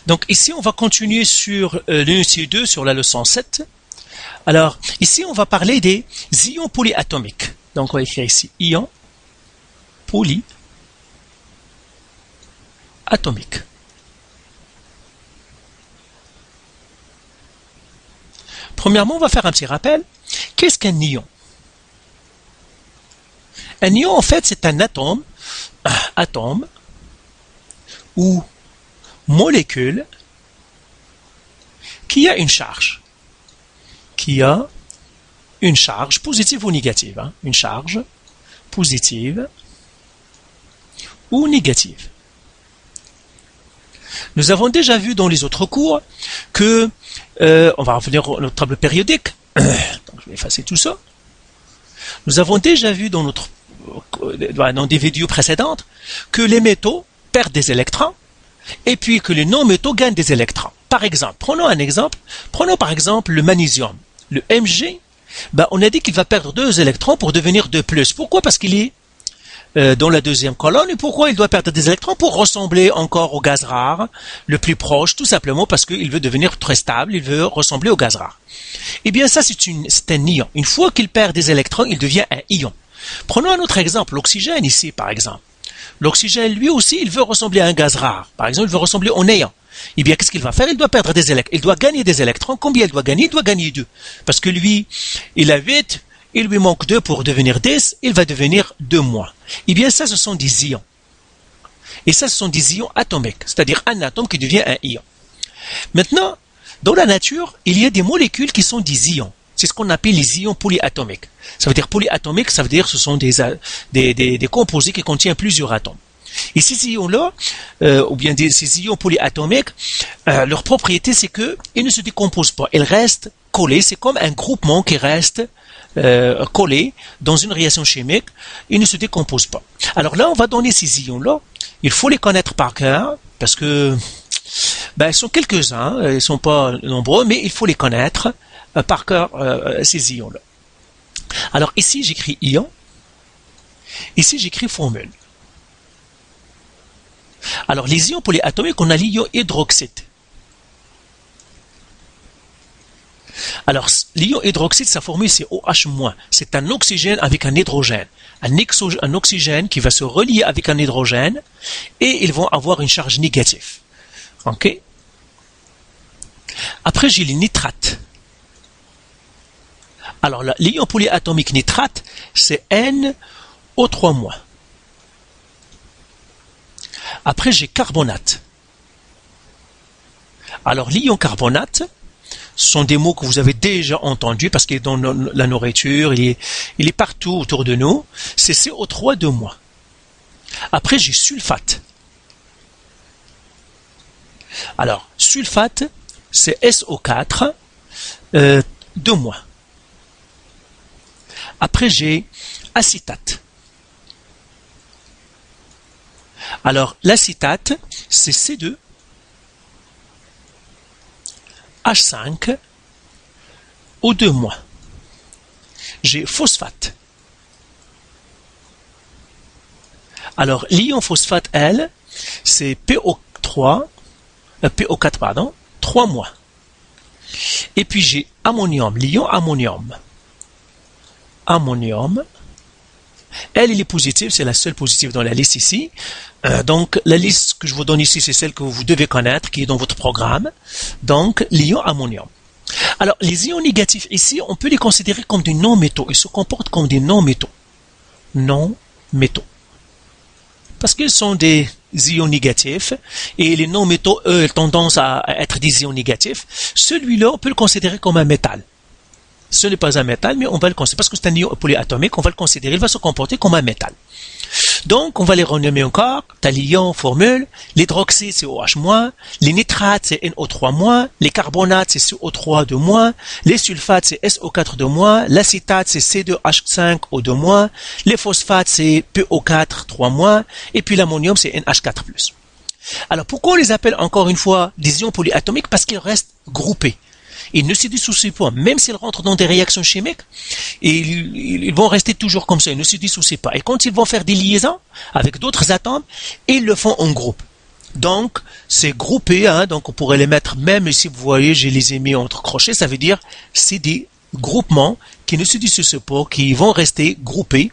Donc ici, on va continuer sur l'unité 2, sur la leçon 7. Alors, ici, on va parler des ions polyatomiques. Donc, on va écrire ici ions polyatomiques. Premièrement, on va faire un petit rappel. Qu'est-ce qu'un ion? Un ion, en fait, c'est un atome ou molécule qui a une charge. Positive ou négative. Hein? Une charge positive ou négative. Nous avons déjà vu dans les autres cours que, on va revenir à notre table périodique. Donc, je vais effacer tout ça. Nous avons déjà vu dans des vidéos précédentes que les métaux perdent des électrons et puis que les non-métaux gagnent des électrons. Par exemple, prenons par exemple le magnésium. Le Mg, on a dit qu'il va perdre 2 électrons pour devenir 2+. Pourquoi? Parce qu'il est dans la deuxième colonne. Et pourquoi il doit perdre des électrons? Pour ressembler encore au gaz rare, le plus proche, tout simplement parce qu'il veut devenir très stable, il veut ressembler au gaz rare. Eh bien ça, c'est un ion. Une fois qu'il perd des électrons, il devient un ion. Prenons un autre exemple, l'oxygène ici par exemple. L'oxygène, lui aussi, il veut ressembler à un gaz rare. Par exemple, il veut ressembler au néant. Eh bien, qu'est-ce qu'il va faire? Il doit perdre des électrons. Il doit gagner des électrons. Combien il doit gagner? Il doit gagner 2. Parce que lui, il a 8, il lui manque 2 pour devenir 10, il va devenir 2 moins. Eh bien, ça, ce sont des ions. Et ça, ce sont des ions atomiques. C'est-à-dire un atome qui devient un ion. Maintenant, dans la nature, il y a des molécules qui sont des ions. C'est ce qu'on appelle les ions polyatomiques. Ça veut dire polyatomique, ça veut dire que ce sont des composés qui contiennent plusieurs atomes. Et ces ions-là, ou bien ces ions polyatomiques, leur propriété, c'est qu'ils ne se décomposent pas. Ils restent collés. C'est comme un groupement qui reste collé dans une réaction chimique. Ils ne se décomposent pas. Alors là, on va donner ces ions-là. Il faut les connaître par cœur, parce que ils sont quelques-uns, ils ne sont pas nombreux, mais il faut les connaître par cœur, ces ions-là. Alors ici, j'écris ion. Ici, j'écris formule. Alors, les ions polyatomiques, on a l'ion hydroxyde. Alors, l'ion hydroxyde, sa formule, c'est OH-. C'est un oxygène avec un hydrogène. Un oxygène qui va se relier avec un hydrogène et ils vont avoir une charge négative. OK? Après, j'ai les nitrates. Alors, l'ion polyatomique nitrate, c'est NO3-. Après, j'ai carbonate. Alors, l'ion carbonate, ce sont des mots que vous avez déjà entendus parce qu'il est dans la nourriture, il est partout autour de nous. C'est CO3-. Après, j'ai sulfate. Alors, sulfate, c'est SO4, 2-. Après, j'ai acétate. Alors, l'acétate, c'est C2, H5, O2-. J'ai phosphate. Alors, l'ion phosphate, elle, c'est PO4, 3-. Et puis, j'ai ammonium, l'ion ammonium. Ammonium. Elle, il est positive, c'est la seule positive dans la liste ici. Donc, la liste que je vous donne ici, c'est celle que vous devez connaître, qui est dans votre programme. Donc, l'ion ammonium. Alors, les ions négatifs ici, on peut les considérer comme des non-métaux. Ils se comportent comme des non-métaux. Non-métaux. Parce qu'ils sont des ions négatifs, et les non-métaux, eux, ont tendance à être des ions négatifs. Celui-là, on peut le considérer comme un métal. Ce n'est pas un métal, mais on va le considérer, parce que c'est un ion polyatomique, on va le considérer, il va se comporter comme un métal. Donc, on va les renommer encore. T'as l'ion, formule, l'hydroxyde, c'est OH-, les nitrates, c'est NO3-, les carbonates, c'est CO3-, les sulfates, c'est SO4-, l'acétate, c'est C2H5O2-, les phosphates, c'est PO4, 3-, et puis l'ammonium, c'est NH4+. Alors, pourquoi on les appelle encore une fois des ions polyatomiques? Parce qu'ils restent groupés. Ils ne se dissocient pas, même s'ils rentrent dans des réactions chimiques, ils vont rester toujours comme ça, ils ne se dissocient pas. Et quand ils vont faire des liaisons avec d'autres atomes, ils le font en groupe. Donc, c'est groupé, hein, donc on pourrait les mettre, même si vous voyez, je les ai mis entre crochets, ça veut dire c'est des groupements qui ne se dissocient pas, qui vont rester groupés.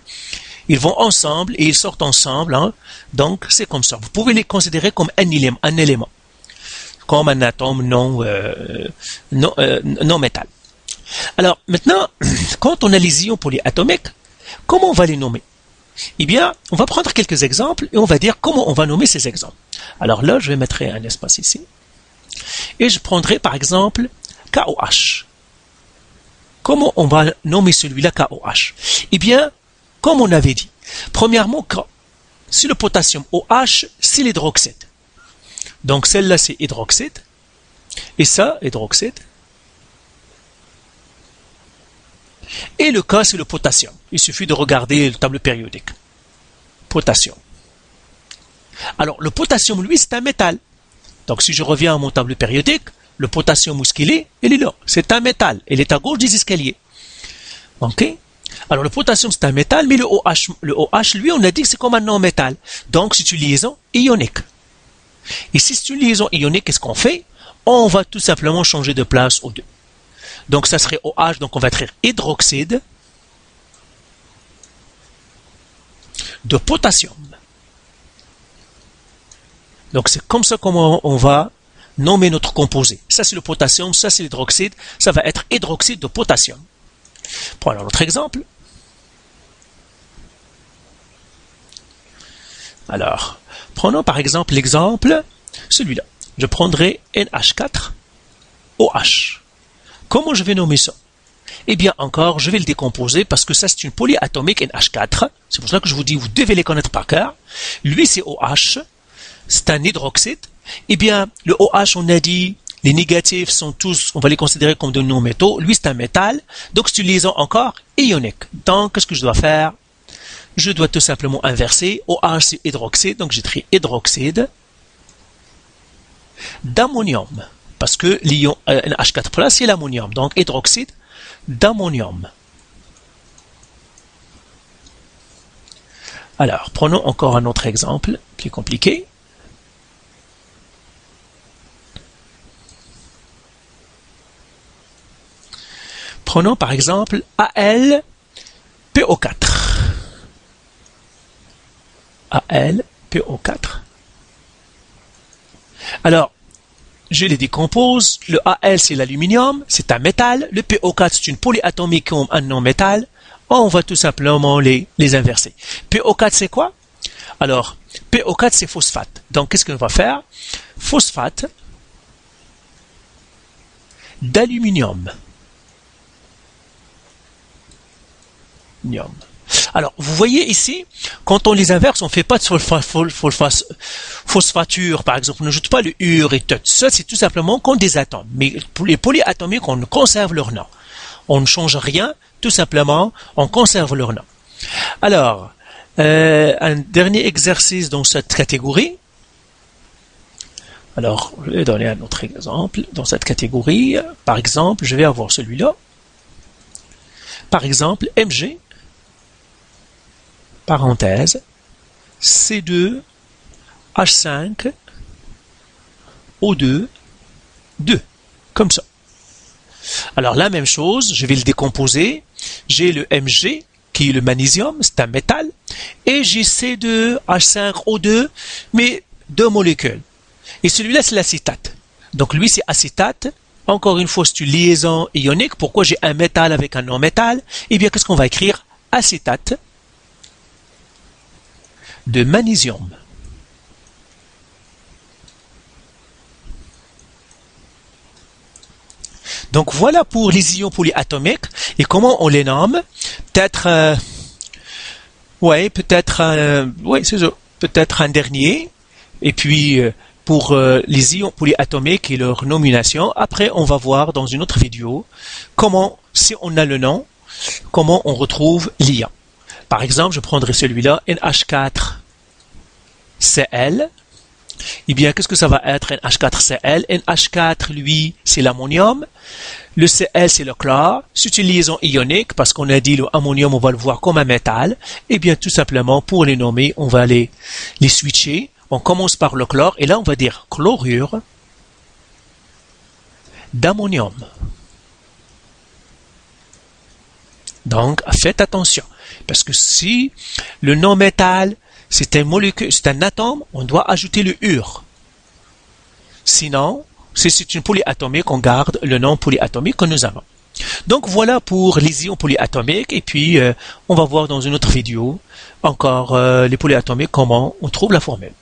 Ils vont ensemble et ils sortent ensemble, hein. Donc c'est comme ça. Vous pouvez les considérer comme un élément, comme un atome non métal. Alors maintenant, quand on a les ions polyatomiques, comment on va les nommer? Eh bien, on va prendre quelques exemples et on va dire comment on va nommer ces exemples. Alors là, je vais mettre un espace ici. Et je prendrai par exemple KOH. Comment on va nommer celui-là KOH? Eh bien, comme on avait dit, premièrement, K, c'est le potassium. OH, c'est l'hydroxyde. Donc celle-là, c'est hydroxyde. Et ça, hydroxyde. Et le K, c'est le potassium. Il suffit de regarder le tableau périodique. Potassium. Alors, le potassium, lui, c'est un métal. Donc, si je reviens à mon tableau périodique, le potassium, où est-ce qu'il est? Il est là. C'est un métal. Il est à gauche des escaliers. OK? Alors, le potassium, c'est un métal, mais le OH, lui, on a dit que c'est comme un non-métal. Donc, c'est une liaison ionique. Et si c'est une liaison ionique, qu'est-ce qu'on fait? On va tout simplement changer de place aux deux. Donc, ça serait OH, donc on va écrire hydroxyde de potassium. Donc, c'est comme ça comment on va nommer notre composé. Ça, c'est le potassium, ça, c'est l'hydroxyde. Ça va être hydroxyde de potassium. Prenons notre exemple. Alors, prenons par exemple l'exemple, celui-là. Je prendrai NH4OH. Comment je vais nommer ça? Eh bien, encore, je vais le décomposer parce que ça, c'est une polyatomique NH4. C'est pour ça que je vous dis, vous devez les connaître par cœur. Lui, c'est OH. C'est un hydroxyde. Eh bien, le OH, on a dit, les négatifs sont tous, on va les considérer comme de non-métaux. Lui, c'est un métal. Donc, c'est une liaison encore ionique. Donc, qu'est-ce que je dois faire? Je dois tout simplement inverser. OH, c'est hydroxyde. Donc, j'écris hydroxyde d'ammonium. Parce que l'ion NH4+, c'est l'ammonium. Donc, hydroxyde d'ammonium. Alors, prenons encore un autre exemple, plus compliqué. Prenons par exemple AlPO4. AlPO4. Alors, je les décompose. Le Al, c'est l'aluminium, c'est un métal. Le PO4, c'est une polyatomique comme un non-métal. On va tout simplement les inverser. PO4, c'est quoi? Alors, PO4, c'est phosphate. Donc, qu'est-ce qu'on va faire? Phosphate d'aluminium. Alors, vous voyez ici, quand on les inverse, on ne fait pas de phosphature, par exemple. On n'ajoute pas le ur et tout. Ça, c'est tout simplement comme des atomes. Mais pour les polyatomiques, on conserve leur nom. On ne change rien, tout simplement, on conserve leur nom. Alors, un dernier exercice dans cette catégorie. Alors, je vais donner un autre exemple. Dans cette catégorie, par exemple, je vais avoir celui-là. Par exemple, Mg, parenthèse, C2H5, O2, 2, comme ça. Alors la même chose, je vais le décomposer. J'ai le Mg, qui est le magnésium, c'est un métal, et j'ai C2H5O2, mais deux molécules. Et celui-là, c'est l'acétate. Donc lui, c'est acétate. Encore une fois, c'est une liaison ionique. Pourquoi j'ai un métal avec un non-métal? Eh bien, qu'est-ce qu'on va écrire? Acétate de magnésium. Donc voilà pour les ions polyatomiques et comment on les nomme. Peut-être, peut-être un dernier. Et puis pour les ions polyatomiques et leur nomination, après on va voir dans une autre vidéo comment, si on a le nom, comment on retrouve l'ion. Par exemple, je prendrai celui-là, NH4Cl. Eh bien, qu'est-ce que ça va être NH4Cl? NH4, lui, c'est l'ammonium. Le Cl, c'est le chlore. C'est une liaison ionique parce qu'on a dit l'ammonium, on va le voir comme un métal. Eh bien, tout simplement, pour les nommer, on va les switcher. On commence par le chlore et là on va dire chlorure d'ammonium. Donc faites attention parce que si le non-métal c'est un molécule, c'est un atome, on doit ajouter le ure. Sinon, si c'est une polyatomique, on garde le nom polyatomique que nous avons. Donc voilà pour les ions polyatomiques et puis on va voir dans une autre vidéo encore les polyatomiques comment on trouve la formule.